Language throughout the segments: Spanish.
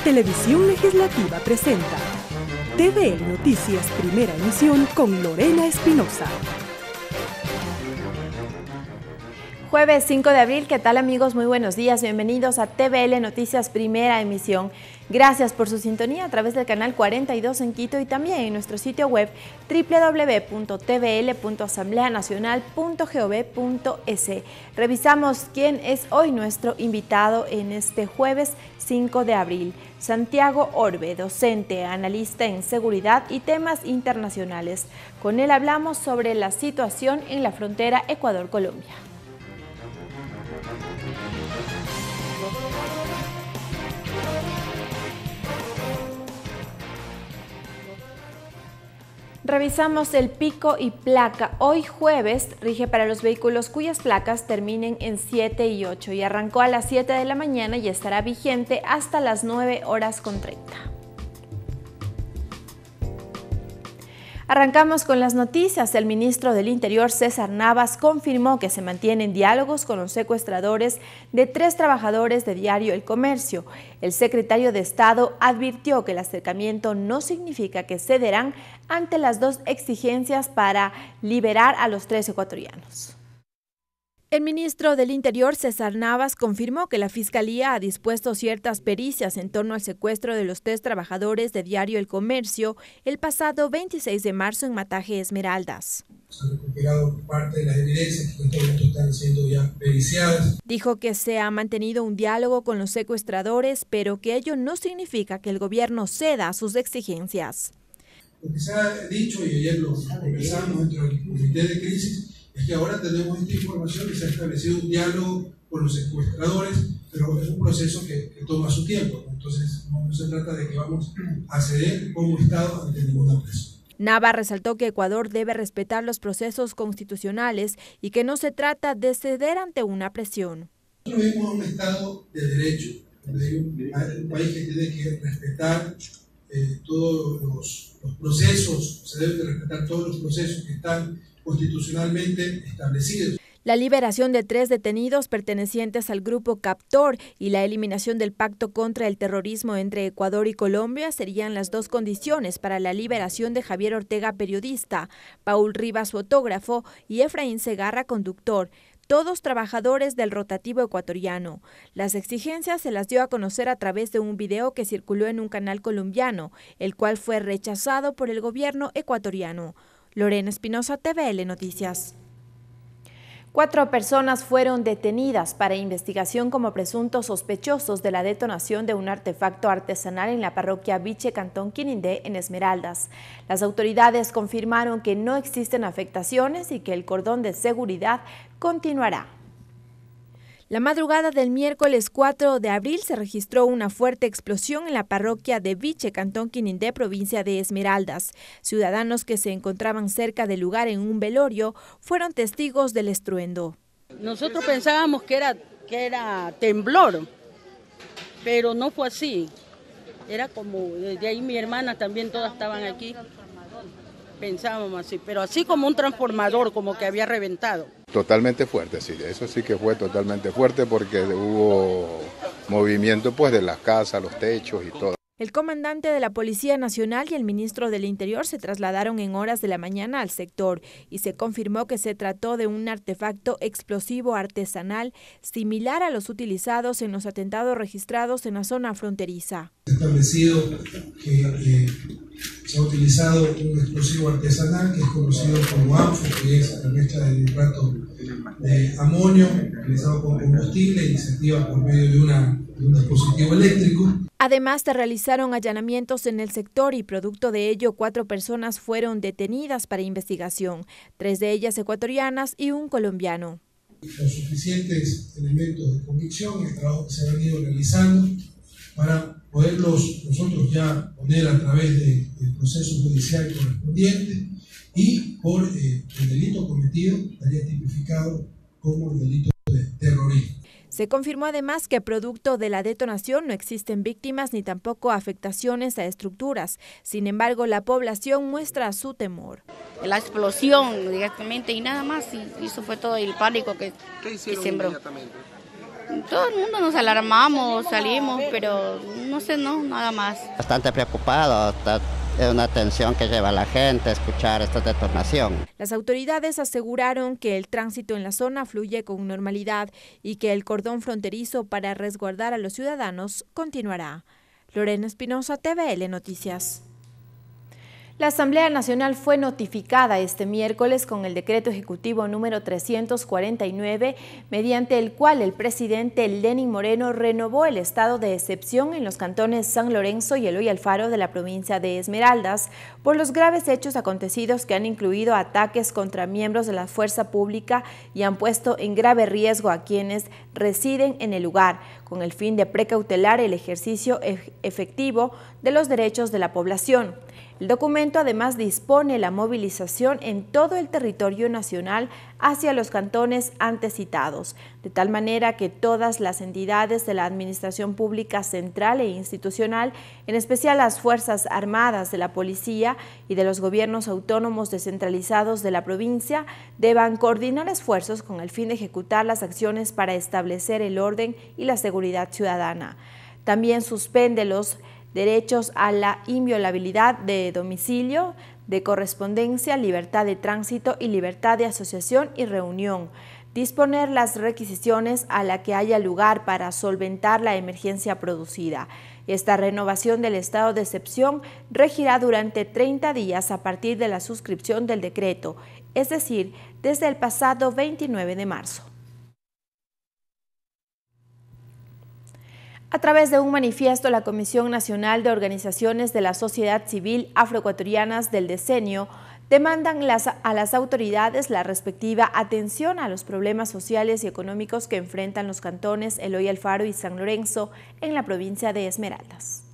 Televisión Legislativa presenta TVL Noticias Primera Emisión con Lorena Espinosa. Jueves 5 de abril, ¿qué tal amigos? Muy buenos días, bienvenidos a TVL Noticias Primera Emisión. Gracias por su sintonía a través del canal 42 en Quito y también en nuestro sitio web www.tvl.asambleanacional.gov.es. Revisamos quién es hoy nuestro invitado en este jueves 5 de abril. Santiago Orbe, docente, analista en seguridad y temas internacionales. Con él hablamos sobre la situación en la frontera Ecuador-Colombia. Revisamos el pico y placa. Hoy jueves rige para los vehículos cuyas placas terminen en 7 y 8 y arrancó a las 7 de la mañana y estará vigente hasta las 9:30. Arrancamos con las noticias. El ministro del Interior, César Navas, confirmó que se mantienen diálogos con los secuestradores de 3 trabajadores de diario El Comercio. El secretario de Estado advirtió que el acercamiento no significa que cederán ante las 2 exigencias para liberar a los 3 ecuatorianos. El ministro del Interior, César Navas, confirmó que la Fiscalía ha dispuesto ciertas pericias en torno al secuestro de los 3 trabajadores de diario El Comercio el pasado 26 de marzo en Mataje, Esmeraldas. Se han recuperado parte de las evidencias que en este momento están siendo ya periciadas. Dijo que se ha mantenido un diálogo con los secuestradores, pero que ello no significa que el gobierno ceda a sus exigencias. Lo que se ha dicho, y ayer lo conversamos dentro del comité de crisis, es que ahora tenemos esta información y se ha establecido un diálogo con los secuestradores, pero es un proceso que toma su tiempo. Entonces no se trata de que vamos a ceder como Estado ante ninguna presión. Nava resaltó que Ecuador debe respetar los procesos constitucionales y que no se trata de ceder ante una presión. Nosotros vivimos un Estado de derecho, un país que tiene que respetar todos los procesos, se deben de respetar todos los procesos que están constitucionalmente establecidos. La liberación de 3 detenidos pertenecientes al grupo Captor y la eliminación del pacto contra el terrorismo entre Ecuador y Colombia serían las 2 condiciones para la liberación de Javier Ortega, periodista, Paul Rivas, fotógrafo, y Efraín Segarra, conductor, todos trabajadores del rotativo ecuatoriano. Las exigencias se las dio a conocer a través de un video que circuló en un canal colombiano, el cual fue rechazado por el gobierno ecuatoriano. Lorena Espinosa, TVL Noticias. 4 personas fueron detenidas para investigación como presuntos sospechosos de la detonación de un artefacto artesanal en la parroquia Viche, Cantón Quinindé, en Esmeraldas. Las autoridades confirmaron que no existen afectaciones y que el cordón de seguridad continuará. La madrugada del miércoles 4 de abril se registró una fuerte explosión en la parroquia de Viche, Cantón Quinindé, provincia de Esmeraldas. Ciudadanos que se encontraban cerca del lugar en un velorio fueron testigos del estruendo. Nosotros pensábamos que era temblor, pero no fue así. Era como, desde ahí mi hermana también, todas estaban aquí. Pensábamos así, pero así como un transformador, como que había reventado. Totalmente fuerte, sí, eso sí que fue totalmente fuerte porque hubo movimiento pues de las casas, los techos y todo. El comandante de la Policía Nacional y el ministro del Interior se trasladaron en horas de la mañana al sector y se confirmó que se trató de un artefacto explosivo artesanal similar a los utilizados en los atentados registrados en la zona fronteriza. Establecido que se ha utilizado un explosivo artesanal que es conocido como ANFO, que es la mezcla de nitrato de amonio utilizado con combustible y se activa por medio de un dispositivo eléctrico. Además, se realizaron allanamientos en el sector y producto de ello 4 personas fueron detenidas para investigación, 3 de ellas ecuatorianas y un colombiano. Los suficientes elementos de convicción, el trabajo que se ha venido realizando para poderlos nosotros ya poner a través del proceso judicial correspondiente y por el delito cometido estaría tipificado como el delito de terrorismo. Se confirmó además que producto de la detonación no existen víctimas ni tampoco afectaciones a estructuras. Sin embargo, la población muestra su temor. La explosión directamente y nada más, y eso fue todo el pánico que sembró. Todo el mundo nos alarmamos, salimos, pero no sé, no, nada más. Bastante preocupado, es una tensión que lleva a la gente a escuchar esta detonación. Las autoridades aseguraron que el tránsito en la zona fluye con normalidad y que el cordón fronterizo para resguardar a los ciudadanos continuará. Lorena Espinosa, TVL Noticias. La Asamblea Nacional fue notificada este miércoles con el decreto ejecutivo número 349, mediante el cual el presidente Lenín Moreno renovó el estado de excepción en los cantones San Lorenzo y Eloy Alfaro de la provincia de Esmeraldas por los graves hechos acontecidos que han incluido ataques contra miembros de la fuerza pública y han puesto en grave riesgo a quienes residen en el lugar, con el fin de precautelar el ejercicio efectivo de los derechos de la población. El documento además dispone la movilización en todo el territorio nacional hacia los cantones antes citados, de tal manera que todas las entidades de la Administración Pública Central e Institucional, en especial las Fuerzas Armadas de la Policía y de los gobiernos autónomos descentralizados de la provincia, deban coordinar esfuerzos con el fin de ejecutar las acciones para establecer el orden y la seguridad ciudadana. También suspende los derechos a la inviolabilidad de domicilio, de correspondencia, libertad de tránsito y libertad de asociación y reunión. Disponer las requisiciones a la que haya lugar para solventar la emergencia producida. Esta renovación del estado de excepción regirá durante 30 días a partir de la suscripción del decreto, es decir, desde el pasado 29 de marzo. A través de un manifiesto, la Comisión Nacional de Organizaciones de la Sociedad Civil Afroecuatorianas del Decenio demandan a las autoridades la respectiva atención a los problemas sociales y económicos que enfrentan los cantones Eloy Alfaro y San Lorenzo en la provincia de Esmeraldas.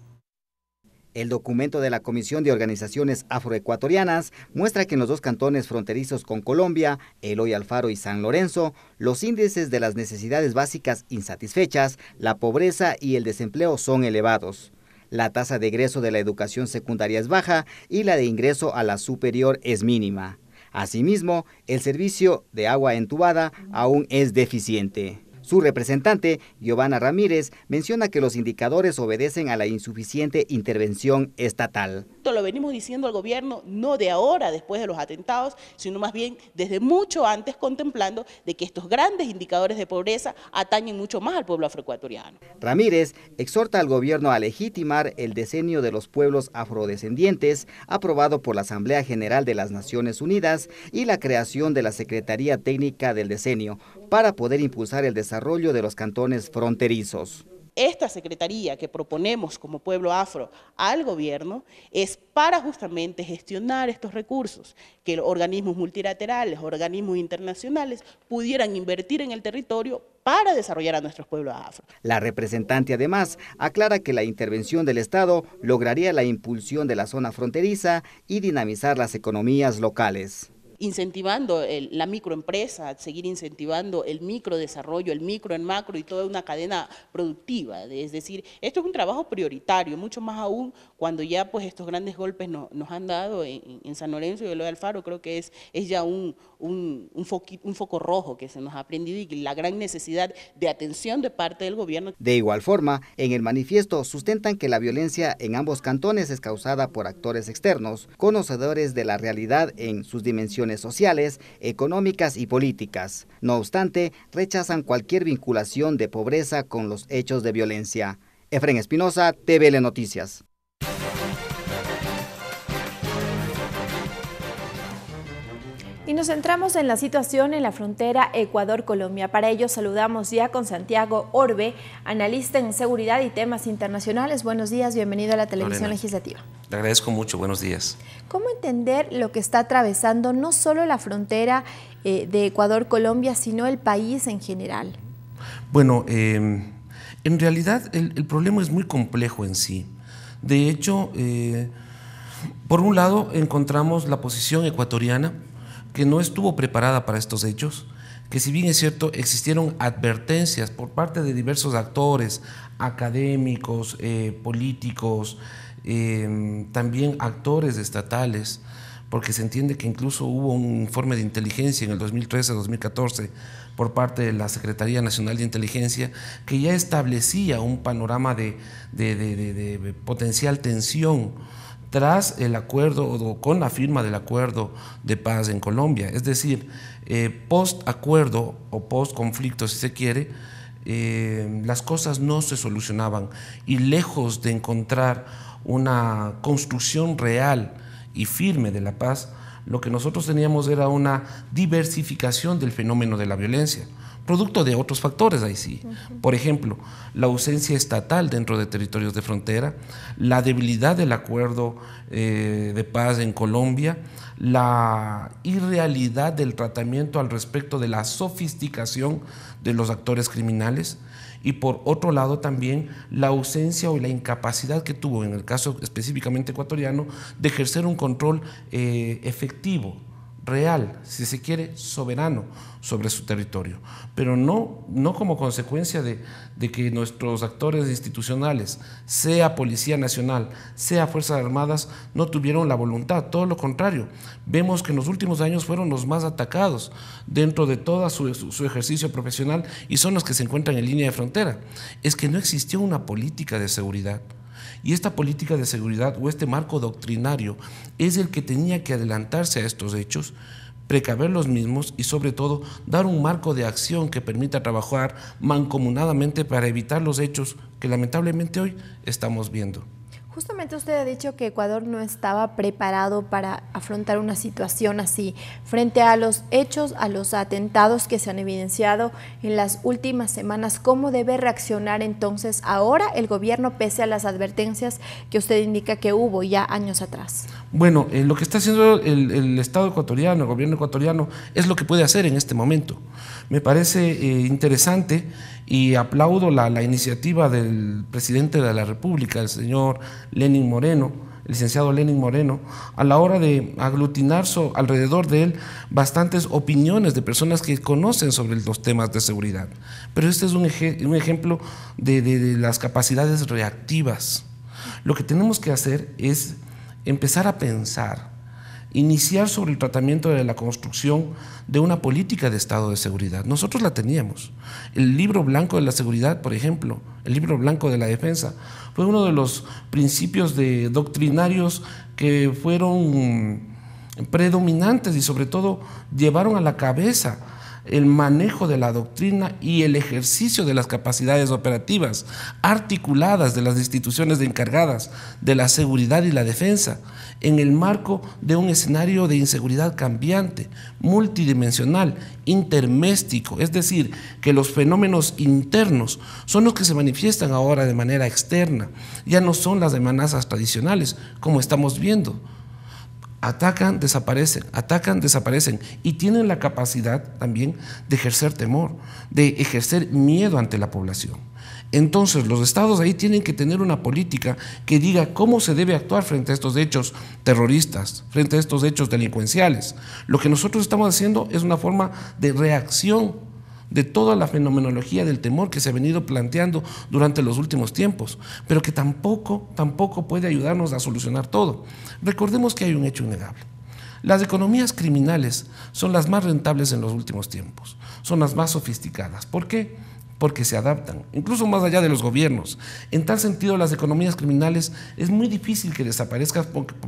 El documento de la Comisión de Organizaciones Afroecuatorianas muestra que en los dos cantones fronterizos con Colombia, Eloy Alfaro y San Lorenzo, los índices de las necesidades básicas insatisfechas, la pobreza y el desempleo son elevados. La tasa de egreso de la educación secundaria es baja y la de ingreso a la superior es mínima. Asimismo, el servicio de agua entubada aún es deficiente. Su representante, Giovanna Ramírez, menciona que los indicadores obedecen a la insuficiente intervención estatal. Lo venimos diciendo al gobierno no de ahora, después de los atentados, sino más bien desde mucho antes, contemplando de que estos grandes indicadores de pobreza atañen mucho más al pueblo afroecuatoriano. Ramírez exhorta al gobierno a legitimar el decenio de los pueblos afrodescendientes, aprobado por la Asamblea General de las Naciones Unidas, y la creación de la Secretaría Técnica del Decenio, para poder impulsar el desarrollo de los cantones fronterizos. Esta secretaría que proponemos como pueblo afro al gobierno es para justamente gestionar estos recursos, que los organismos multilaterales, organismos internacionales pudieran invertir en el territorio para desarrollar a nuestros pueblos afro. La representante además aclara que la intervención del Estado lograría la impulsión de la zona fronteriza y dinamizar las economías locales. Incentivando la microempresa, seguir incentivando el microdesarrollo, el micro, el macro y toda una cadena productiva. Es decir, esto es un trabajo prioritario, mucho más aún cuando ya pues estos grandes golpes nos han dado en San Lorenzo y Eloy Alfaro. Creo que es ya un foco rojo que se nos ha prendido y la gran necesidad de atención de parte del gobierno. De igual forma, en el manifiesto sustentan que la violencia en ambos cantones es causada por actores externos, conocedores de la realidad en sus dimensiones sociales, económicas y políticas. No obstante, rechazan cualquier vinculación de pobreza con los hechos de violencia. Efren Espinosa, TVL Noticias. Y nos centramos en la situación en la frontera Ecuador-Colombia. Para ello saludamos ya con Santiago Orbe, analista en seguridad y temas internacionales. Buenos días, bienvenido a la Televisión Lorena, Legislativa. Le agradezco mucho, buenos días. ¿Cómo entender lo que está atravesando no solo la frontera de Ecuador-Colombia, sino el país en general? Bueno, en realidad el problema es muy complejo en sí. De hecho, por un lado encontramos la posición ecuatoriana, que no estuvo preparada para estos hechos, que si bien es cierto, existieron advertencias por parte de diversos actores, académicos, políticos, también actores estatales, porque se entiende que incluso hubo un informe de inteligencia en el 2013-2014 por parte de la Secretaría Nacional de Inteligencia que ya establecía un panorama de potencial tensión tras el acuerdo o con la firma del acuerdo de paz en Colombia. Es decir, post acuerdo o post conflicto, si se quiere, las cosas no se solucionaban, y lejos de encontrar una construcción real y firme de la paz, lo que nosotros teníamos era una diversificación del fenómeno de la violencia, producto de otros factores ahí sí. Por ejemplo, la ausencia estatal dentro de territorios de frontera, la debilidad del acuerdo de paz en Colombia, la irrealidad del tratamiento al respecto de la sofisticación de los actores criminales, y por otro lado también la ausencia o la incapacidad que tuvo, en el caso específicamente ecuatoriano, de ejercer un control efectivo, real, si se quiere, soberano sobre su territorio, pero no como consecuencia de que nuestros actores institucionales, sea Policía Nacional, sea Fuerzas Armadas, no tuvieron la voluntad. Todo lo contrario, vemos que en los últimos años fueron los más atacados dentro de todo su ejercicio profesional, y son los que se encuentran en línea de frontera. Es que no existió una política de seguridad. Y esta política de seguridad o este marco doctrinario es el que tenía que adelantarse a estos hechos, precaver los mismos y sobre todo dar un marco de acción que permita trabajar mancomunadamente para evitar los hechos que lamentablemente hoy estamos viendo. Justamente usted ha dicho que Ecuador no estaba preparado para afrontar una situación así. Frente a los hechos, a los atentados que se han evidenciado en las últimas semanas, ¿cómo debe reaccionar entonces ahora el gobierno pese a las advertencias que usted indica que hubo ya años atrás? Bueno, lo que está haciendo el Estado ecuatoriano, el gobierno ecuatoriano, es lo que puede hacer en este momento. Me parece interesante y aplaudo la iniciativa del presidente de la República, el señor Lenín Moreno, el licenciado Lenín Moreno, a la hora de aglutinar alrededor de él bastantes opiniones de personas que conocen sobre los temas de seguridad. Pero este es un ejemplo de las capacidades reactivas. Lo que tenemos que hacer es empezar a pensar, iniciar sobre el tratamiento de la construcción de una política de Estado de seguridad. Nosotros la teníamos. El libro blanco de la seguridad, por ejemplo, el libro blanco de la defensa, fue uno de los principios doctrinarios que fueron predominantes y sobre todo llevaron a la cabeza el manejo de la doctrina y el ejercicio de las capacidades operativas articuladas de las instituciones encargadas de la seguridad y la defensa en el marco de un escenario de inseguridad cambiante, multidimensional, interméstico, es decir, que los fenómenos internos son los que se manifiestan ahora de manera externa, ya no son las amenazas tradicionales como estamos viendo. Atacan, desaparecen y tienen la capacidad también de ejercer temor, de ejercer miedo ante la población. Entonces los estados ahí tienen que tener una política que diga cómo se debe actuar frente a estos hechos terroristas, frente a estos hechos delincuenciales. Lo que nosotros estamos haciendo es una forma de reacción de toda la fenomenología del temor que se ha venido planteando durante los últimos tiempos, pero que tampoco puede ayudarnos a solucionar todo. Recordemos que hay un hecho innegable. Las economías criminales son las más rentables en los últimos tiempos, son las más sofisticadas. ¿Por qué? Porque se adaptan, incluso más allá de los gobiernos. En tal sentido, las economías criminales es muy difícil que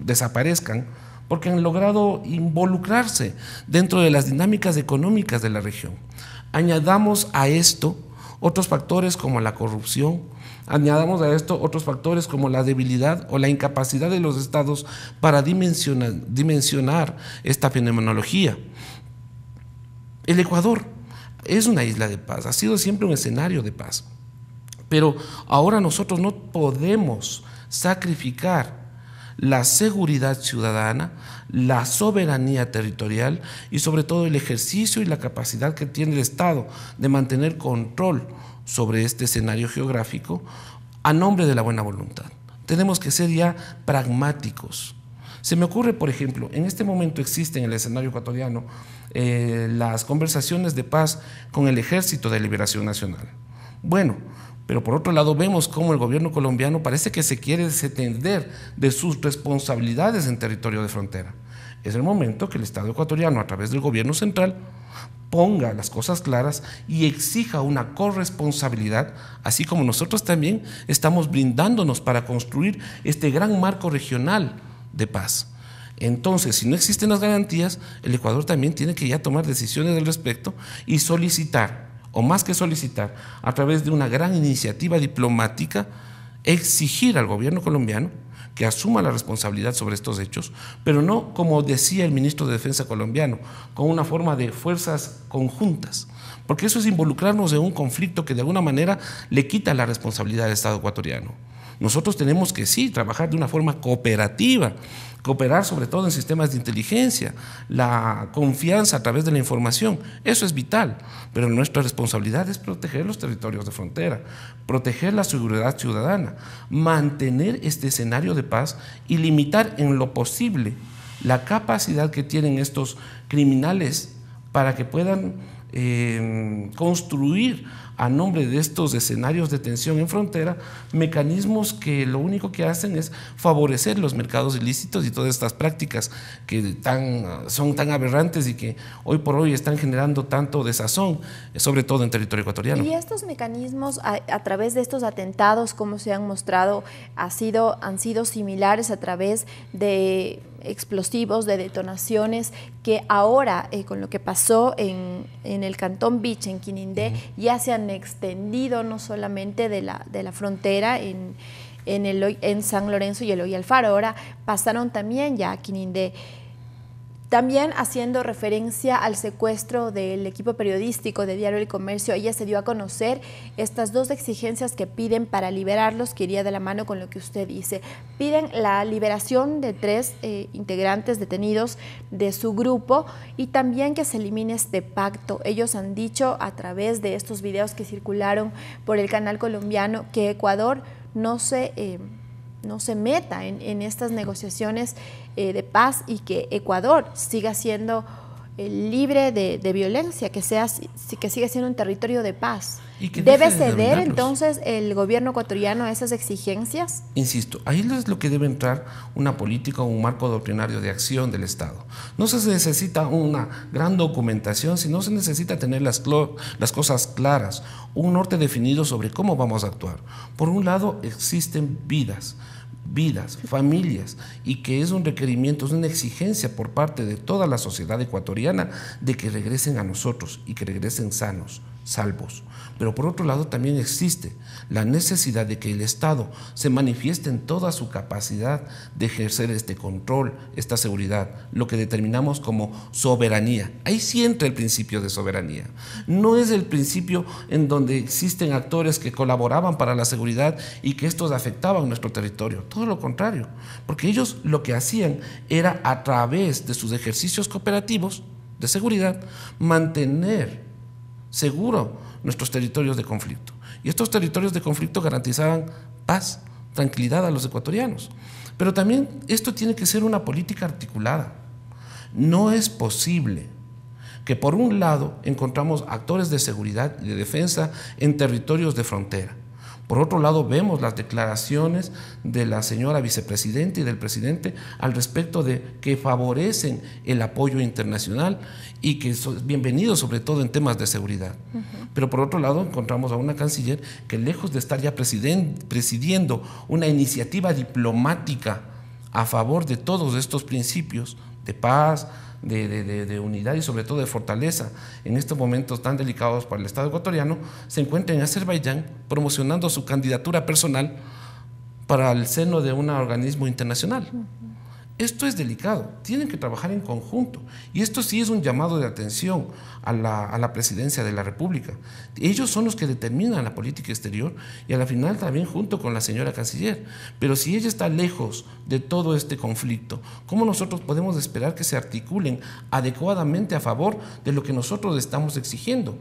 desaparezcan porque han logrado involucrarse dentro de las dinámicas económicas de la región. Añadamos a esto otros factores como la corrupción, añadamos a esto otros factores como la debilidad o la incapacidad de los estados para dimensionar esta fenomenología. El Ecuador es una isla de paz, ha sido siempre un escenario de paz, pero ahora nosotros no podemos sacrificar la seguridad ciudadana, la soberanía territorial y sobre todo el ejercicio y la capacidad que tiene el Estado de mantener control sobre este escenario geográfico a nombre de la buena voluntad. Tenemos que ser ya pragmáticos. Se me ocurre, por ejemplo, en este momento existen en el escenario ecuatoriano las conversaciones de paz con el Ejército de Liberación Nacional. Bueno, pero por otro lado vemos cómo el gobierno colombiano parece que se quiere desentender de sus responsabilidades en territorio de frontera. Es el momento que el Estado ecuatoriano, a través del gobierno central, ponga las cosas claras y exija una corresponsabilidad, así como nosotros también estamos brindándonos para construir este gran marco regional de paz. Entonces, si no existen las garantías, el Ecuador también tiene que ya tomar decisiones al respecto y solicitar, o más que solicitar, a través de una gran iniciativa diplomática, exigir al gobierno colombiano que asuma la responsabilidad sobre estos hechos, pero no, como decía el ministro de Defensa colombiano, con una forma de fuerzas conjuntas, porque eso es involucrarnos en un conflicto que de alguna manera le quita la responsabilidad al Estado ecuatoriano. Nosotros tenemos que sí trabajar de una forma cooperativa, cooperar sobre todo en sistemas de inteligencia, la confianza a través de la información, eso es vital, pero nuestra responsabilidad es proteger los territorios de frontera, proteger la seguridad ciudadana, mantener este escenario de paz y limitar en lo posible la capacidad que tienen estos criminales para que puedan construir a nombre de estos escenarios de tensión en frontera mecanismos que lo único que hacen es favorecer los mercados ilícitos y todas estas prácticas que son tan aberrantes y que hoy por hoy están generando tanto desazón, sobre todo en territorio ecuatoriano. Y estos mecanismos a través de estos atentados, como se han mostrado, han sido similares a través de explosivos, de detonaciones, que ahora con lo que pasó en el Cantón Biche, en Quinindé, ya se han extendido no solamente de la frontera en San Lorenzo y Eloy Alfaro, ahora pasaron también ya a Quinindé. También haciendo referencia al secuestro del equipo periodístico de Diario El Comercio, ella se dio a conocer estas dos exigencias que piden para liberarlos, que iría de la mano con lo que usted dice. Piden la liberación de 3 integrantes detenidos de su grupo y también que se elimine este pacto. Ellos han dicho a través de estos videos que circularon por el canal colombiano que Ecuador no se meta en estas negociaciones de paz y que Ecuador siga siendo libre de violencia, que siga siendo un territorio de paz. ¿Debe ceder entonces el gobierno ecuatoriano a esas exigencias? Insisto, ahí es lo que debe entrar una política o un marco doctrinario de acción del Estado. No se necesita una gran documentación, sino se necesita tener las cosas claras, un norte definido sobre cómo vamos a actuar. Por un lado, existen vidas, familias, y que es un requerimiento, es una exigencia por parte de toda la sociedad ecuatoriana de que regresen a nosotros y que regresen sanos, salvos. Pero por otro lado también existe la necesidad de que el Estado se manifieste en toda su capacidad de ejercer este control, esta seguridad, lo que determinamos como soberanía. Ahí sí entra el principio de soberanía. No es el principio en donde existen actores que colaboraban para la seguridad y que estos afectaban nuestro territorio. Todo lo contrario, porque ellos lo que hacían era a través de sus ejercicios cooperativos de seguridad mantener seguro nuestros territorios de conflicto. Y estos territorios de conflicto garantizaban paz, tranquilidad a los ecuatorianos. Pero también esto tiene que ser una política articulada. No es posible que por un lado encontramos actores de seguridad y de defensa en territorios de frontera. Por otro lado, vemos las declaraciones de la señora vicepresidenta y del presidente al respecto de que favorecen el apoyo internacional y que son bienvenidos sobre todo en temas de seguridad. Pero por otro lado, encontramos a una canciller que lejos de estar ya presidiendo una iniciativa diplomática a favor de todos estos principios de paz, de unidad y sobre todo de fortaleza en estos momentos tan delicados para el Estado ecuatoriano, se encuentra en Azerbaiyán promocionando su candidatura personal para el seno de un organismo internacional. Esto es delicado, tienen que trabajar en conjunto y esto sí es un llamado de atención a la presidencia de la República. Ellos son los que determinan la política exterior y a la final también junto con la señora canciller. Pero si ella está lejos de todo este conflicto, ¿cómo nosotros podemos esperar que se articulen adecuadamente a favor de lo que nosotros estamos exigiendo?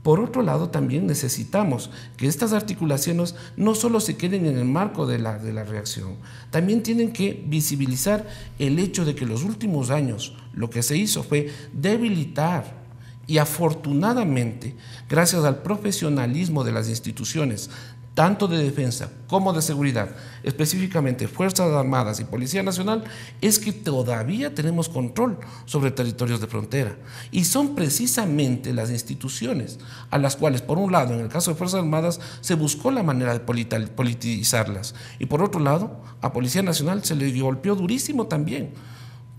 Por otro lado, también necesitamos que estas articulaciones no solo se queden en el marco de la reacción, también tienen que visibilizar el hecho de que los últimos años lo que se hizo fue debilitar y afortunadamente, gracias al profesionalismo de las instituciones, tanto de defensa como de seguridad, específicamente Fuerzas Armadas y Policía Nacional, es que todavía tenemos control sobre territorios de frontera. Y son precisamente las instituciones a las cuales, por un lado, en el caso de Fuerzas Armadas, se buscó la manera de politizarlas. Y por otro lado, a Policía Nacional se le golpeó durísimo también,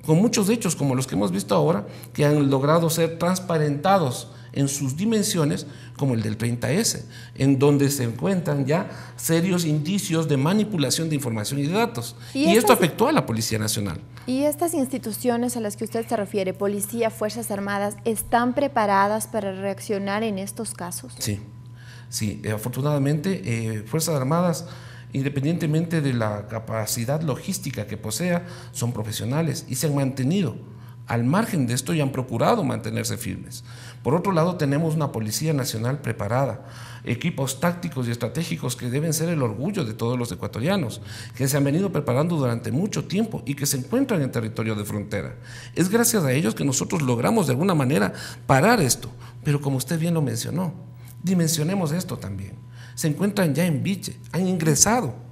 con muchos hechos como los que hemos visto ahora, que han logrado ser transparentados en sus dimensiones, como el del 30S, en donde se encuentran ya serios indicios de manipulación de información y de datos. Y esto afectó a la Policía Nacional. ¿Y estas instituciones a las que usted se refiere, Policía, Fuerzas Armadas, están preparadas para reaccionar en estos casos? Sí, afortunadamente Fuerzas Armadas, independientemente de la capacidad logística que posea, son profesionales y se han mantenido al margen de esto y han procurado mantenerse firmes. Por otro lado, tenemos una Policía Nacional preparada, equipos tácticos y estratégicos que deben ser el orgullo de todos los ecuatorianos, que se han venido preparando durante mucho tiempo y que se encuentran en territorio de frontera. Es gracias a ellos que nosotros logramos de alguna manera parar esto, pero como usted bien lo mencionó, dimensionemos esto también. Se encuentran ya en Biche, han ingresado.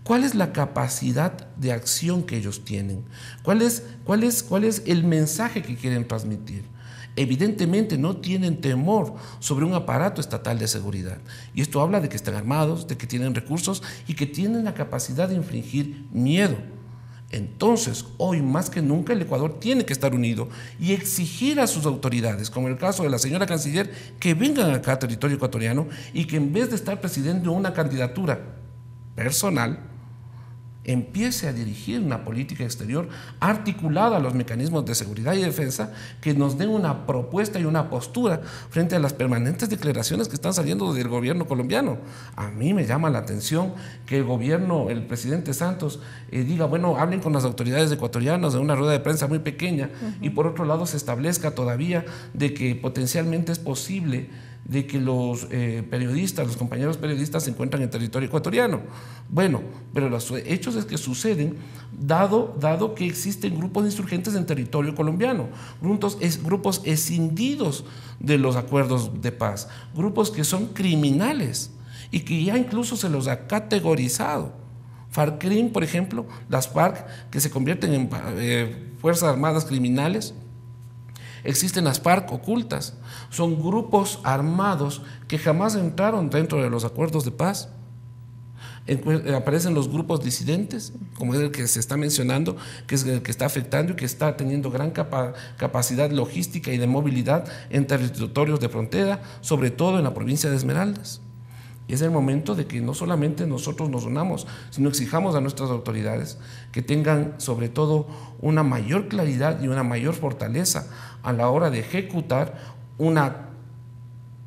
¿Cuál es la capacidad de acción que ellos tienen? ¿Cuál es el mensaje que quieren transmitir? Evidentemente no tienen temor sobre un aparato estatal de seguridad. Y esto habla de que están armados, de que tienen recursos y que tienen la capacidad de infligir miedo. Entonces, hoy más que nunca el Ecuador tiene que estar unido y exigir a sus autoridades, como en el caso de la señora canciller, que vengan acá a territorio ecuatoriano y que en vez de estar presidiendo una candidatura personal, empiece a dirigir una política exterior articulada a los mecanismos de seguridad y defensa que nos den una propuesta y una postura frente a las permanentes declaraciones que están saliendo del gobierno colombiano. A mí me llama la atención que el gobierno, el presidente Santos, diga, bueno, hablen con las autoridades ecuatorianas en una rueda de prensa muy pequeña, y por otro lado se establezca todavía de que potencialmente es posible de que los periodistas, los compañeros periodistas se encuentran en territorio ecuatoriano. Bueno, pero los hechos es que suceden dado que existen grupos de insurgentes en territorio colombiano, grupos escindidos de los acuerdos de paz, grupos que son criminales y que ya incluso se los ha categorizado. FARC-CRIM, por ejemplo, las FARC que se convierten en Fuerzas Armadas criminales. Existen las FARC ocultas, son grupos armados que jamás entraron dentro de los acuerdos de paz. Aparecen los grupos disidentes, como es el que se está mencionando, que es el que está afectando y que está teniendo gran capacidad logística y de movilidad en territorios de frontera, sobre todo en la provincia de Esmeraldas. Y es el momento de que no solamente nosotros nos unamos, sino exijamos a nuestras autoridades que tengan sobre todo una mayor claridad y una mayor fortaleza a la hora de ejecutar una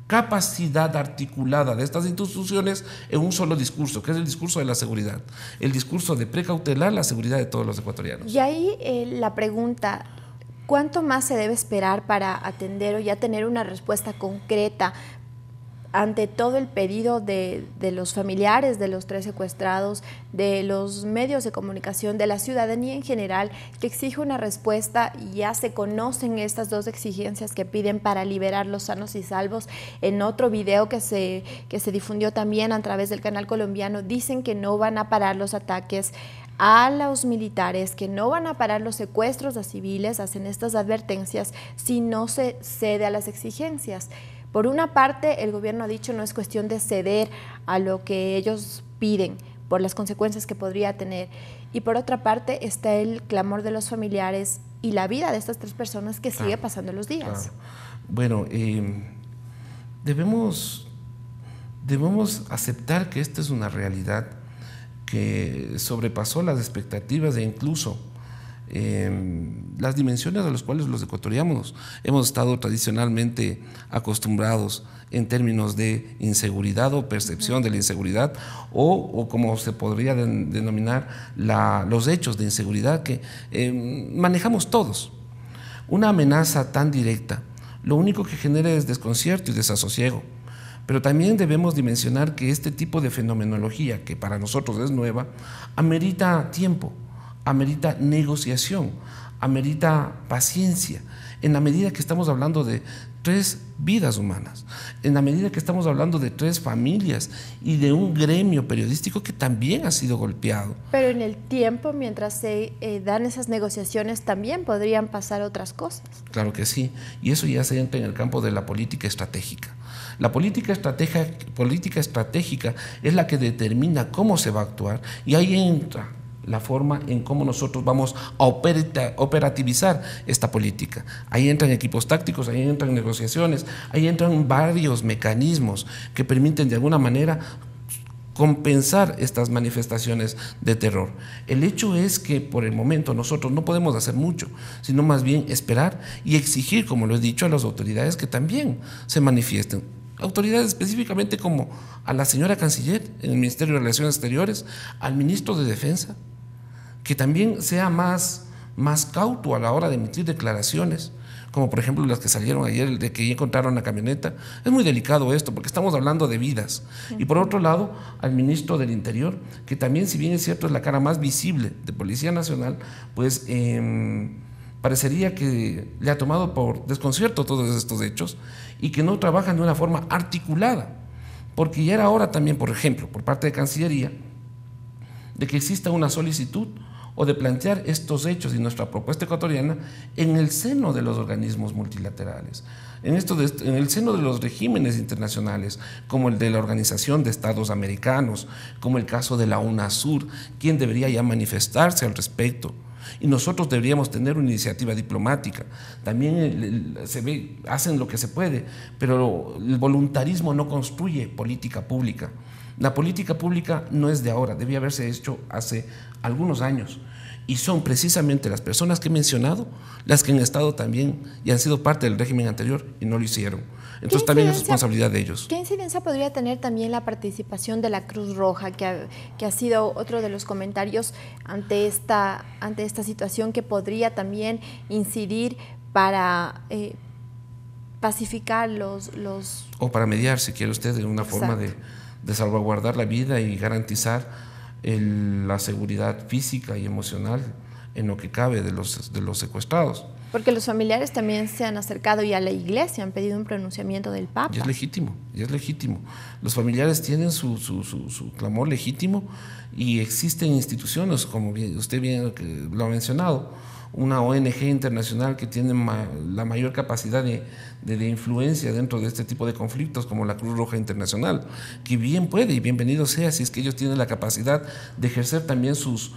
capacidad articulada de estas instituciones en un solo discurso, que es el discurso de la seguridad, el discurso de precautelar la seguridad de todos los ecuatorianos. Y ahí la pregunta, ¿cuánto más se debe esperar para atender o ya tener una respuesta concreta ante todo el pedido de los familiares de los 3 secuestrados, de los medios de comunicación, de la ciudadanía en general, que exige una respuesta? Ya se conocen estas 2 exigencias que piden para liberarlos sanos y salvos. En otro video que se difundió también a través del canal colombiano, dicen que no van a parar los ataques a los militares, que no van a parar los secuestros a civiles, hacen estas advertencias si no se cede a las exigencias. Por una parte, el gobierno ha dicho no es cuestión de ceder a lo que ellos piden por las consecuencias que podría tener. Y por otra parte está el clamor de los familiares y la vida de estas 3 personas que sigue pasando los días. Claro. Bueno, debemos aceptar que esta es una realidad que sobrepasó las expectativas e incluso las dimensiones a las cuales los ecuatorianos hemos estado tradicionalmente acostumbrados en términos de inseguridad o percepción de la inseguridad o como se podría denominar los hechos de inseguridad que manejamos todos. Una amenaza tan directa lo único que genera es desconcierto y desasosiego, pero también debemos dimensionar que este tipo de fenomenología, que para nosotros es nueva, amerita tiempo, amerita negociación, amerita paciencia, en la medida que estamos hablando de 3 vidas humanas, en la medida que estamos hablando de 3 familias y de un gremio periodístico que también ha sido golpeado. Pero en el tiempo, mientras se dan esas negociaciones, también podrían pasar otras cosas. Claro que sí, y eso ya se entra en el campo de la política estratégica. La política estratégica es la que determina cómo se va a actuar, y ahí entra la forma en cómo nosotros vamos a operativizar esta política. Ahí entran equipos tácticos, ahí entran negociaciones, ahí entran varios mecanismos que permiten de alguna manera compensar estas manifestaciones de terror. El hecho es que por el momento nosotros no podemos hacer mucho, sino más bien esperar y exigir, como lo he dicho, a las autoridades que también se manifiesten. Autoridades específicamente como a la señora canciller en el Ministerio de Relaciones Exteriores, al ministro de Defensa, que también sea más cauto a la hora de emitir declaraciones, como por ejemplo las que salieron ayer de que ya encontraron la camioneta. Es muy delicado esto porque estamos hablando de vidas. Y por otro lado, al ministro del Interior, que también, si bien es cierto, es la cara más visible de Policía Nacional, pues parecería que le ha tomado por desconcierto todos estos hechos y que no trabajan de una forma articulada, porque ya era hora también, por ejemplo, por parte de Cancillería, de que exista una solicitud o de plantear estos hechos y nuestra propuesta ecuatoriana en el seno de los organismos multilaterales, en el seno de los regímenes internacionales, como el de la Organización de Estados Americanos, como el caso de la UNASUR, quien debería ya manifestarse al respecto. Y nosotros deberíamos tener una iniciativa diplomática. También hacen lo que se puede, pero el voluntarismo no construye política pública. La política pública no es de ahora, debía haberse hecho hace algunos años. Y son precisamente las personas que he mencionado las que han estado también y han sido parte del régimen anterior y no lo hicieron. Entonces también es responsabilidad de ellos. ¿Qué incidencia podría tener también la participación de la Cruz Roja, que ha sido otro de los comentarios ante esta situación, que podría también incidir para pacificar los... O para mediar, si quiere usted, en una forma de salvaguardar la vida y garantizar la seguridad física y emocional en lo que cabe de los secuestrados. Porque los familiares también se han acercado y a la iglesia han pedido un pronunciamiento del Papa. Y es legítimo, Los familiares tienen su clamor legítimo y existen instituciones, como usted bien lo ha mencionado, una ONG internacional que tiene la mayor capacidad de influencia dentro de este tipo de conflictos, como la Cruz Roja Internacional, que bien puede y bienvenido sea si es que ellos tienen la capacidad de ejercer también su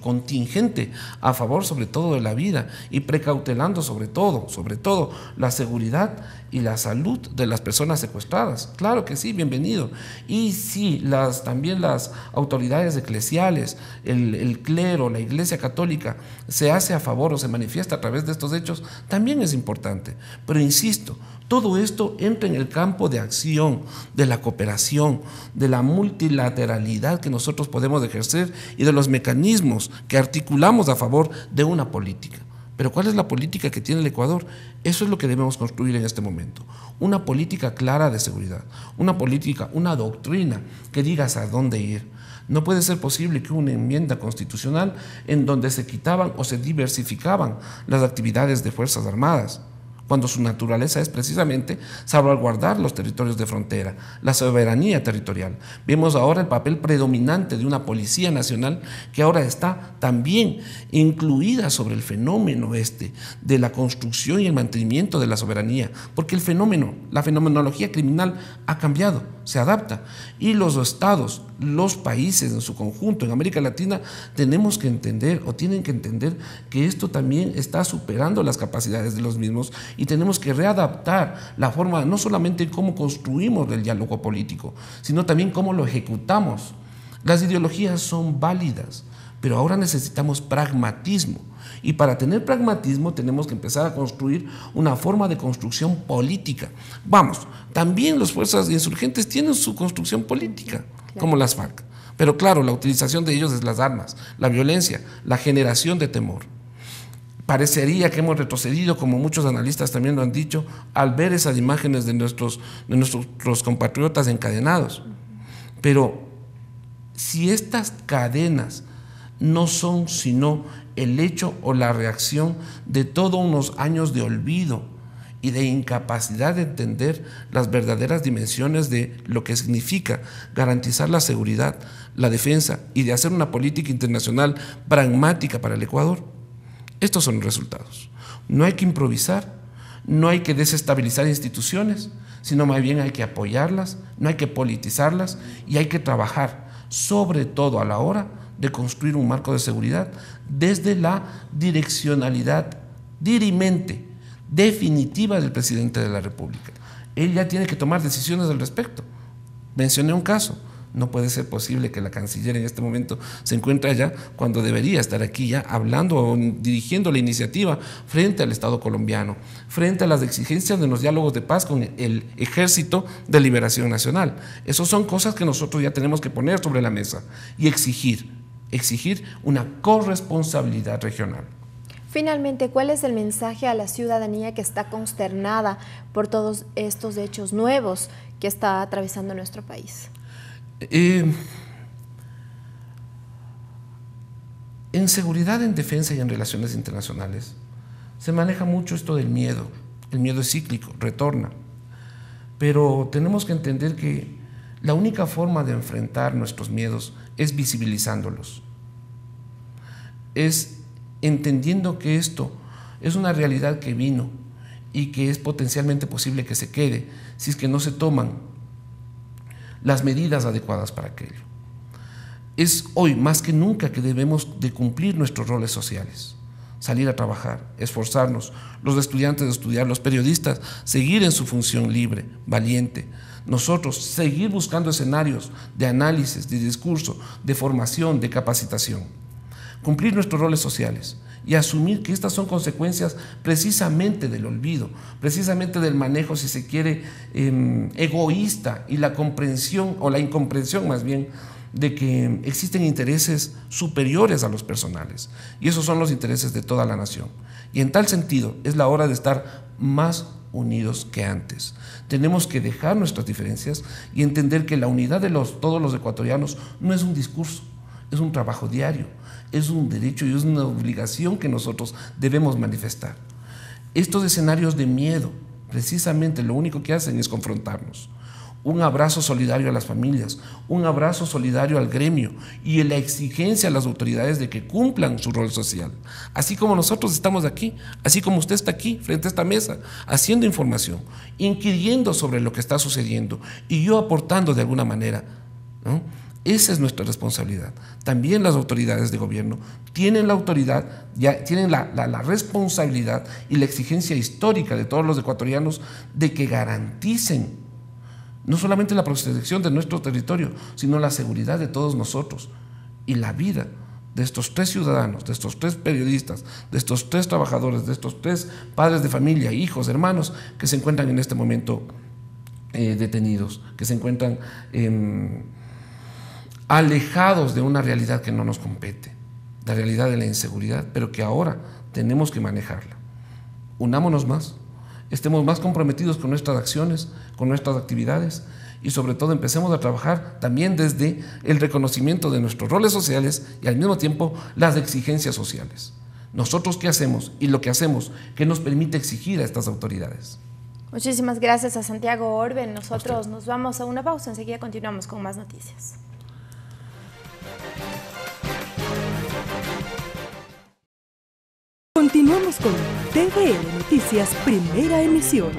contingente a favor sobre todo de la vida y precautelando sobre todo la seguridad y la salud de las personas secuestradas. Claro que sí, bienvenido. Y sí, también las autoridades eclesiales, el clero, la Iglesia Católica, se hace a favor o se manifiesta a través de estos hechos, también es importante. Pero insisto, todo esto entra en el campo de acción, de la cooperación, de la multilateralidad que nosotros podemos ejercer y de los mecanismos que articulamos a favor de una política. Pero ¿cuál es la política que tiene el Ecuador? Eso es lo que debemos construir en este momento. Una política clara de seguridad, una política, una doctrina que diga hacia dónde ir. No puede ser posible que una enmienda constitucional en donde se quitaban o se diversificaban las actividades de Fuerzas Armadas, cuando su naturaleza es precisamente salvaguardar los territorios de frontera, la soberanía territorial. Vemos ahora el papel predominante de una Policía Nacional que ahora está también incluida sobre el fenómeno de la construcción y el mantenimiento de la soberanía, porque la fenomenología criminal ha cambiado, se adapta, y los estados, los países en su conjunto en América Latina tenemos que entender o tienen que entender que esto también está superando las capacidades de los mismos y tenemos que readaptar la forma, no solamente cómo construimos el diálogo político, sino también cómo lo ejecutamos. Las ideologías son válidas, pero ahora necesitamos pragmatismo. Y para tener pragmatismo tenemos que empezar a construir una forma de construcción política. Vamos, también las fuerzas insurgentes tienen su construcción política, como las FARC. Pero claro, la utilización de ellos es las armas, la violencia, la generación de temor. Parecería que hemos retrocedido, como muchos analistas también lo han dicho, al ver esas imágenes de nuestros compatriotas encadenados. Pero si estas cadenas no son sino el hecho o la reacción de todos unos años de olvido y de incapacidad de entender las verdaderas dimensiones de lo que significa garantizar la seguridad, la defensa y de hacer una política internacional pragmática para el Ecuador. Estos son los resultados. No hay que improvisar, no hay que desestabilizar instituciones, sino más bien hay que apoyarlas, no hay que politizarlas y hay que trabajar, sobre todo a la hora de construir un marco de seguridad desde la direccionalidad dirimente, definitiva del presidente de la República. Él ya tiene que tomar decisiones al respecto. Mencioné un caso. No puede ser posible que la canciller en este momento se encuentre allá cuando debería estar aquí ya hablando o dirigiendo la iniciativa frente al Estado colombiano, frente a las exigencias de los diálogos de paz con el Ejército de Liberación Nacional. Esas son cosas que nosotros ya tenemos que poner sobre la mesa y exigir una corresponsabilidad regional. Finalmente, ¿cuál es el mensaje a la ciudadanía que está consternada por todos estos hechos nuevos que está atravesando nuestro país? En seguridad, en defensa y en relaciones internacionales se maneja mucho esto del miedo. El miedo es cíclico, retorna. Pero tenemos que entender que la única forma de enfrentar nuestros miedos es visibilizándolos. Es entendiendo que esto es una realidad que vino y que es potencialmente posible que se quede si es que no se toman las medidas adecuadas para aquello. Es hoy más que nunca que debemos de cumplir nuestros roles sociales, salir a trabajar, esforzarnos, los estudiantes de estudiar, los periodistas seguir en su función libre, valiente, nosotros seguir buscando escenarios de análisis, de discurso, de formación, de capacitación. Cumplir nuestros roles sociales y asumir que estas son consecuencias precisamente del olvido, precisamente del manejo, si se quiere, egoísta y la comprensión o la incomprensión más bien de que existen intereses superiores a los personales y esos son los intereses de toda la nación. Y en tal sentido es la hora de estar más unidos que antes. Tenemos que dejar nuestras diferencias y entender que la unidad de todos los ecuatorianos no es un discurso, es un trabajo diario, es un derecho y es una obligación que nosotros debemos manifestar. Estos escenarios de miedo, precisamente lo único que hacen es confrontarnos. Un abrazo solidario a las familias, un abrazo solidario al gremio y la exigencia a las autoridades de que cumplan su rol social. Así como nosotros estamos aquí, así como usted está aquí frente a esta mesa, haciendo información, inquiriendo sobre lo que está sucediendo y yo aportando de alguna manera, ¿no? Esa es nuestra responsabilidad. También las autoridades de gobierno tienen la autoridad, ya tienen la responsabilidad y la exigencia histórica de todos los ecuatorianos de que garanticen no solamente la protección de nuestro territorio, sino la seguridad de todos nosotros y la vida de estos 3 ciudadanos, de estos 3 periodistas, de estos 3 trabajadores, de estos 3 padres de familia, hijos, hermanos que se encuentran en este momento detenidos, que se encuentran alejados de una realidad que no nos compete, la realidad de la inseguridad, pero que ahora tenemos que manejarla. Unámonos más, estemos más comprometidos con nuestras acciones, con nuestras actividades y sobre todo empecemos a trabajar también desde el reconocimiento de nuestros roles sociales y al mismo tiempo las exigencias sociales. Nosotros qué hacemos y lo que hacemos, ¿qué nos permite exigir a estas autoridades? Muchísimas gracias a Santiago Orben. Nosotros nos vamos a una pausa, enseguida continuamos con más noticias. Continuamos con TVN Noticias, primera emisión.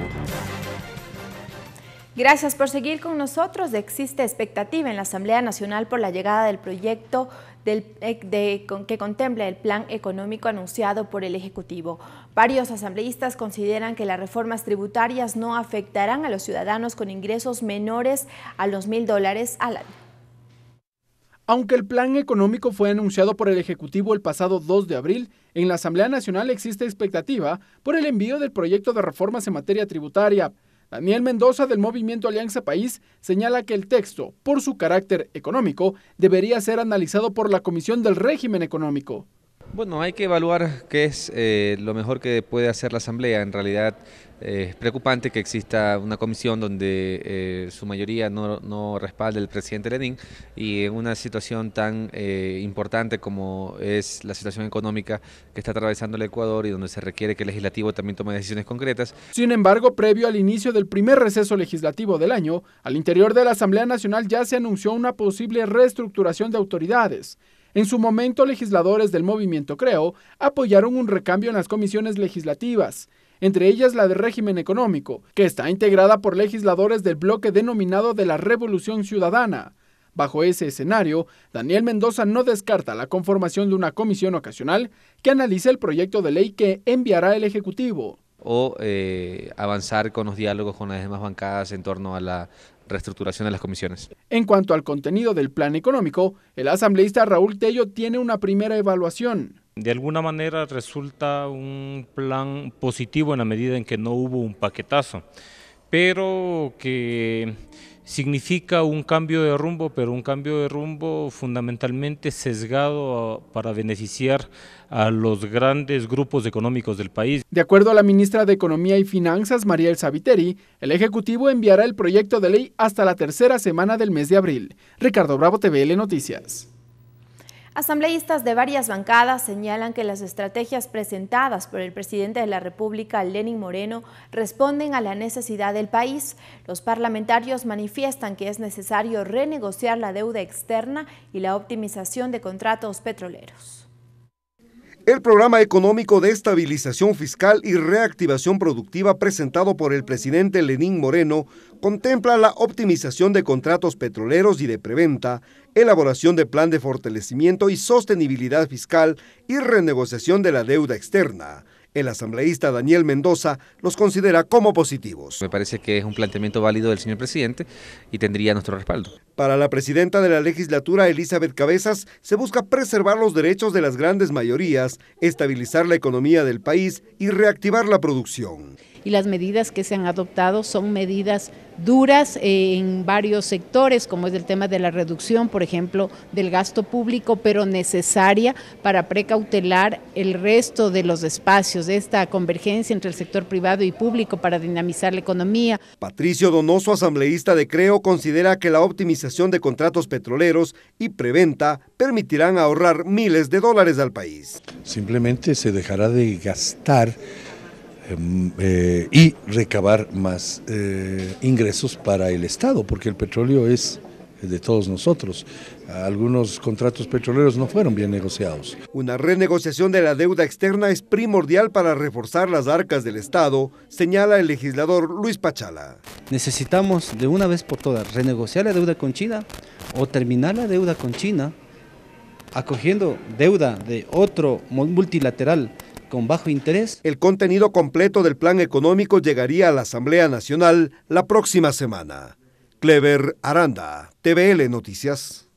Gracias por seguir con nosotros. Existe expectativa en la Asamblea Nacional por la llegada del proyecto que contempla el plan económico anunciado por el Ejecutivo. Varios asambleístas consideran que las reformas tributarias no afectarán a los ciudadanos con ingresos menores a los $1.000 al año. Aunque el plan económico fue anunciado por el Ejecutivo el pasado 2 de abril, en la Asamblea Nacional existe expectativa por el envío del proyecto de reformas en materia tributaria. Daniel Mendoza, del Movimiento Alianza País, señala que el texto, por su carácter económico, debería ser analizado por la Comisión del Régimen Económico. Bueno, hay que evaluar qué es lo mejor que puede hacer la Asamblea. En realidad es preocupante que exista una comisión donde su mayoría no respalde al presidente Lenín, y en una situación tan importante como es la situación económica que está atravesando el Ecuador y donde se requiere que el legislativo también tome decisiones concretas. Sin embargo, previo al inicio del primer receso legislativo del año, al interior de la Asamblea Nacional ya se anunció una posible reestructuración de autoridades. En su momento, legisladores del movimiento Creo apoyaron un recambio en las comisiones legislativas, entre ellas la de régimen económico, que está integrada por legisladores del bloque denominado de la Revolución Ciudadana. Bajo ese escenario, Daniel Mendoza no descarta la conformación de una comisión ocasional que analice el proyecto de ley que enviará el Ejecutivo. O avanzar con los diálogos con las demás bancadas en torno a la reestructuración de las comisiones. En cuanto al contenido del plan económico, el asambleísta Raúl Tello tiene una primera evaluación. De alguna manera resulta un plan positivo en la medida en que no hubo un paquetazo, pero que significa un cambio de rumbo, pero un cambio de rumbo fundamentalmente sesgado para beneficiar a los grandes grupos económicos del país. De acuerdo a la ministra de Economía y Finanzas, María Elsa Viteri, el Ejecutivo enviará el proyecto de ley hasta la tercera semana del mes de abril. Ricardo Bravo, TVL Noticias. Asambleístas de varias bancadas señalan que las estrategias presentadas por el presidente de la República, Lenín Moreno, responden a la necesidad del país. Los parlamentarios manifiestan que es necesario renegociar la deuda externa y la optimización de contratos petroleros. El programa económico de estabilización fiscal y reactivación productiva presentado por el presidente Lenín Moreno contempla la optimización de contratos petroleros y de preventa, elaboración de plan de fortalecimiento y sostenibilidad fiscal y renegociación de la deuda externa. El asambleísta Daniel Mendoza los considera como positivos. Me parece que es un planteamiento válido del señor presidente y tendría nuestro respaldo. Para la presidenta de la legislatura, Elizabeth Cabezas, se busca preservar los derechos de las grandes mayorías, estabilizar la economía del país y reactivar la producción. Y las medidas que se han adoptado son medidas duras en varios sectores, como es el tema de la reducción, por ejemplo, del gasto público, pero necesaria para precautelar el resto de los espacios de esta convergencia entre el sector privado y público para dinamizar la economía. Patricio Donoso, asambleísta de Creo, considera que la optimización de contratos petroleros y preventa permitirán ahorrar miles de dólares al país. Simplemente se dejará de gastar y recabar más ingresos para el Estado, porque el petróleo es de todos nosotros. Algunos contratos petroleros no fueron bien negociados. Una renegociación de la deuda externa es primordial para reforzar las arcas del Estado, señala el legislador Luis Pachala. Necesitamos de una vez por todas renegociar la deuda con China o terminar la deuda con China, acogiendo deuda de otro multilateral con bajo interés. El contenido completo del plan económico llegaría a la Asamblea Nacional la próxima semana. Clever Aranda, TVL Noticias.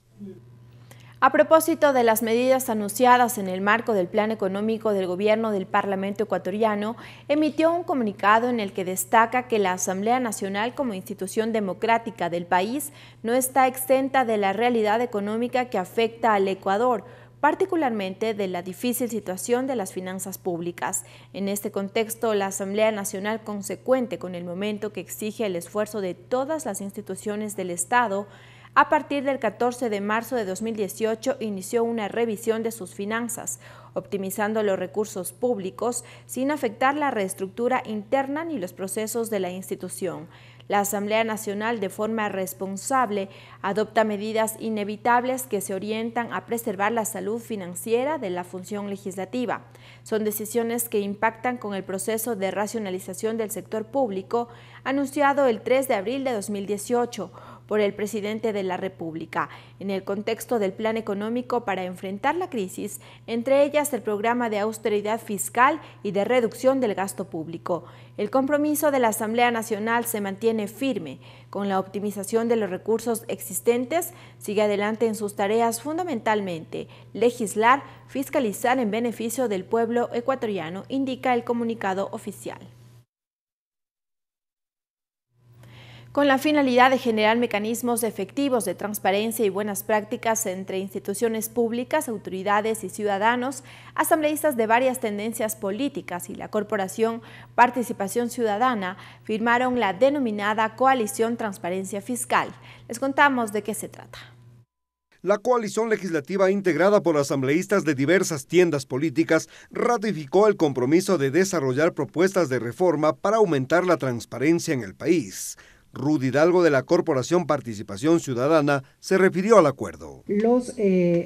A propósito de las medidas anunciadas en el marco del plan económico del gobierno del Parlamento ecuatoriano, emitió un comunicado en el que destaca que la Asamblea Nacional como institución democrática del país no está exenta de la realidad económica que afecta al Ecuador, particularmente de la difícil situación de las finanzas públicas. En este contexto, la Asamblea Nacional, consecuente con el momento que exige el esfuerzo de todas las instituciones del Estado, a partir del 14 de marzo de 2018 inició una revisión de sus finanzas, optimizando los recursos públicos sin afectar la reestructura interna ni los procesos de la institución. La Asamblea Nacional, de forma responsable, adopta medidas inevitables que se orientan a preservar la salud financiera de la función legislativa. Son decisiones que impactan con el proceso de racionalización del sector público anunciado el 3 de abril de 2018 por el presidente de la República, en el contexto del plan económico para enfrentar la crisis, entre ellas el programa de austeridad fiscal y de reducción del gasto público. El compromiso de la Asamblea Nacional se mantiene firme. Con la optimización de los recursos existentes, sigue adelante en sus tareas fundamentalmente legislar, fiscalizar en beneficio del pueblo ecuatoriano, indica el comunicado oficial. Con la finalidad de generar mecanismos efectivos de transparencia y buenas prácticas entre instituciones públicas, autoridades y ciudadanos, asambleístas de varias tendencias políticas y la Corporación Participación Ciudadana firmaron la denominada Coalición Transparencia Fiscal. Les contamos de qué se trata. La coalición legislativa integrada por asambleístas de diversas tiendas políticas ratificó el compromiso de desarrollar propuestas de reforma para aumentar la transparencia en el país. Rudy Hidalgo de la Corporación Participación Ciudadana se refirió al acuerdo. Los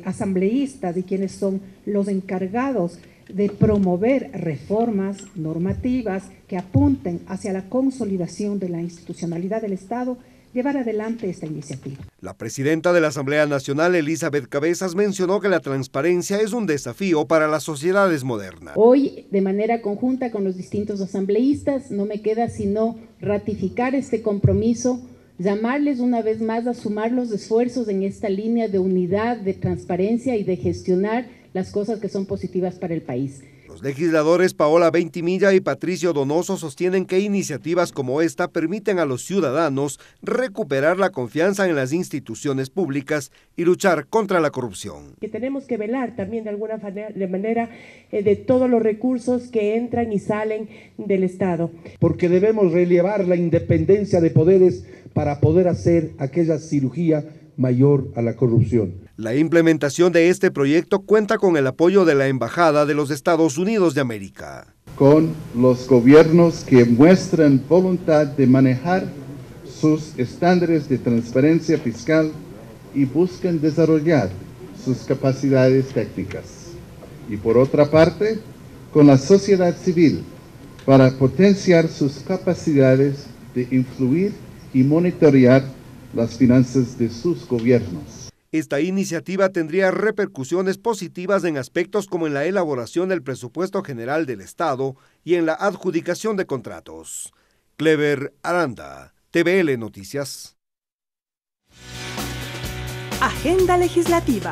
asambleístas y quienes son los encargados de promover reformas normativas que apunten hacia la consolidación de la institucionalidad del Estado, llevar adelante esta iniciativa. La presidenta de la Asamblea Nacional, Elizabeth Cabezas, mencionó que la transparencia es un desafío para las sociedades modernas. Hoy, de manera conjunta con los distintos asambleístas, no me queda sino ratificar este compromiso, llamarles una vez más a sumar los esfuerzos en esta línea de unidad, de transparencia y de gestionar las cosas que son positivas para el país. Los legisladores Paola Ventimilla y Patricio Donoso sostienen que iniciativas como esta permiten a los ciudadanos recuperar la confianza en las instituciones públicas y luchar contra la corrupción. Que tenemos que velar también de alguna manera de todos los recursos que entran y salen del Estado. Porque debemos relevar la independencia de poderes para poder hacer aquella cirugía mayor a la corrupción. La implementación de este proyecto cuenta con el apoyo de la Embajada de los Estados Unidos de América. Con los gobiernos que muestran voluntad de manejar sus estándares de transparencia fiscal y buscan desarrollar sus capacidades técnicas. Y por otra parte, con la sociedad civil para potenciar sus capacidades de influir y monitorear las finanzas de sus gobiernos. Esta iniciativa tendría repercusiones positivas en aspectos como en la elaboración del presupuesto general del Estado y en la adjudicación de contratos. Clever Aranda, TVL Noticias. Agenda legislativa.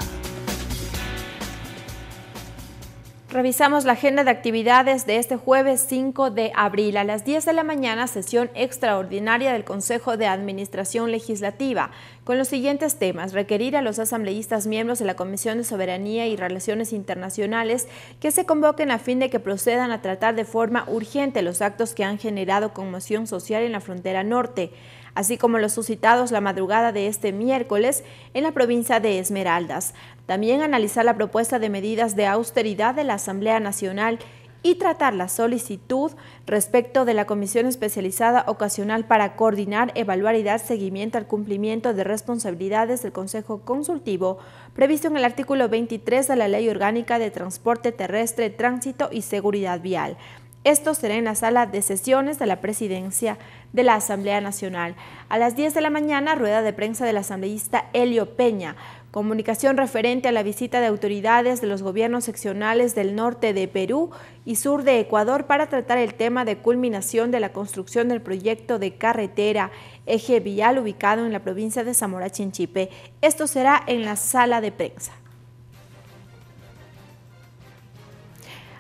Revisamos la agenda de actividades de este jueves 5 de abril. A las 10 de la mañana, sesión extraordinaria del Consejo de Administración Legislativa, con los siguientes temas: requerir a los asambleístas miembros de la Comisión de Soberanía y Relaciones Internacionales que se convoquen a fin de que procedan a tratar de forma urgente los actos que han generado conmoción social en la frontera norte, así como los suscitados la madrugada de este miércoles en la provincia de Esmeraldas. También analizar la propuesta de medidas de austeridad de la Asamblea Nacional y tratar la solicitud respecto de la Comisión Especializada Ocasional para coordinar, evaluar y dar seguimiento al cumplimiento de responsabilidades del Consejo Consultivo previsto en el artículo 23 de la Ley Orgánica de Transporte Terrestre, Tránsito y Seguridad Vial. Esto será en la sala de sesiones de la Presidencia de la Asamblea Nacional. A las 10 de la mañana, rueda de prensa del asambleísta Helio Peña. Comunicación referente a la visita de autoridades de los gobiernos seccionales del norte de Perú y sur de Ecuador para tratar el tema de culminación de la construcción del proyecto de carretera eje vial ubicado en la provincia de Zamora Chinchipe. Esto será en la sala de prensa.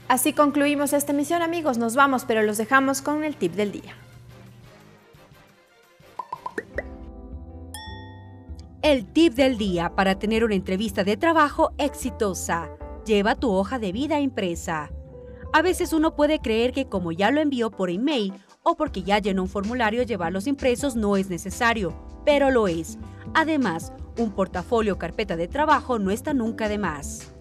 Así concluimos esta emisión, amigos. Nos vamos, pero los dejamos con el tip del día. El tip del día para tener una entrevista de trabajo exitosa. Lleva tu hoja de vida impresa. A veces uno puede creer que como ya lo envió por email o porque ya llenó un formulario, llevarlos impresos no es necesario, pero lo es. Además, un portafolio o carpeta de trabajo no está nunca de más.